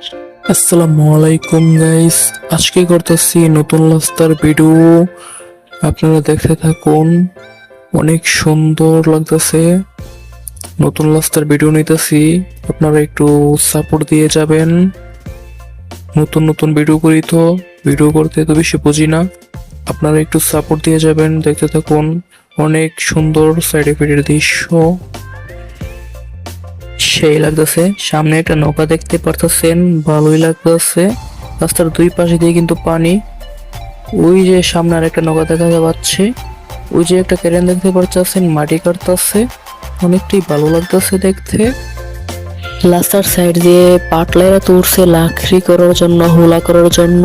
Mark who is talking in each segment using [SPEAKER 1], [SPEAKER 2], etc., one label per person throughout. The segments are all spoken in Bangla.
[SPEAKER 1] আসসালামু আলাইকুম গাইস, আজকে করতেছি নতুন রাস্তার ভিডিও। আপনারা দেখতে থাকুন, অনেক সুন্দর লাগতেছে। নতুন রাস্তার ভিডিও নিতেছি, আপনারা একটু সাপোর্ট দিয়ে যাবেন। নতুন নতুন ভিডিও করি তো, ভিডিও করতে তো বেশি বুঝি না। আপনারা একটু সাপোর্ট দিয়ে যাবেন, দেখতে থাকুন। অনেক সুন্দর সাইড এফেক্টের দৃশ্য, সেই লাগতেছে। সামনে একটা নৌকা দেখতে পারতেছেন, ভালোই লাগতেছে। রাস্তার দুই পাশে দিয়ে কিন্তু পানি। ওই যে সামনে আর একটা নৌকা দেখা যাচ্ছে। ওই যে একটা ক্রেন দেখতে পারতেছেন, মাটি কাটতেছে। অনেকটাই ভালো লাগতেছে দেখতে। রাস্তার সাইড দিয়ে পাটলাইরা তুলছে লাকড়ি করার জন্য, হোলা করার জন্য।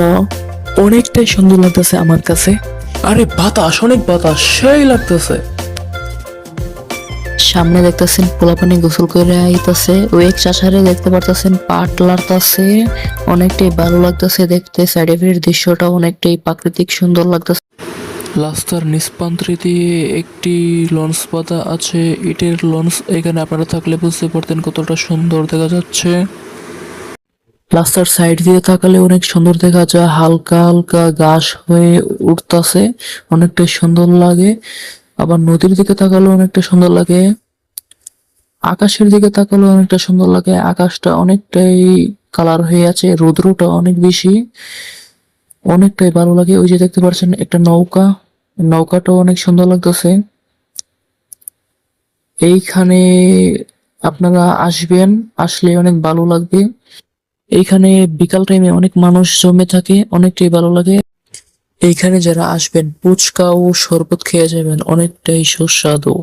[SPEAKER 1] অনেকটাই সুন্দর লাগতেছে আমার কাছে। আরে বাতাস, অনেক বাতাস, সেই লাগতেছে। সামনে দেখতেছেন পোলাপানি গোসল করে আইতাছে। ওই এক চাষারে দেখতে পারতেছেন পাট লাড়তাছে। অনেকটাই ভালো লাগতেছে দেখতে। সাইডের দৃশ্যটা অনেকটাই প্রাকৃতিক সুন্দর লাগতেছে। রাস্তার নিষ্পান্ত্রে দিয়ে একটি লঞ্চ পাতা আছে, ইটের লঞ্চ। এখানে আপনারা থাকলে বুঝতে পারতেন কতটা সুন্দর দেখা যাচ্ছে। রাস্তার সাইড দিয়ে তাকালে অনেক সুন্দর দেখা যায়, হালকা হালকা ঘাস হয়ে উঠতাছে, অনেকটাই সুন্দর লাগে। আবার নদীর দিকে তাকালে অনেকটা সুন্দর লাগে, আকাশের দিকে তাকালে অনেকটা সুন্দর লাগে। আকাশটা অনেকটাই কালার হয়ে আছে, রৌদ্রটা অনেক বেশি, অনেকটাই ভালো লাগে। ওই যে দেখতে পাচ্ছেন একটা নৌকা, নৌকাটাও অনেক সুন্দর লাগতেছে। এইখানে আপনারা আসবেন, আসলে অনেক ভালো লাগবে। এইখানে বিকাল টাইমে অনেক মানুষ জমে থাকে, অনেকটাই ভালো লাগে। এইখানে যারা আসবেন ফুচকা ও শরবত খেয়ে যাবেন, অনেকটাই সুস্বাদু।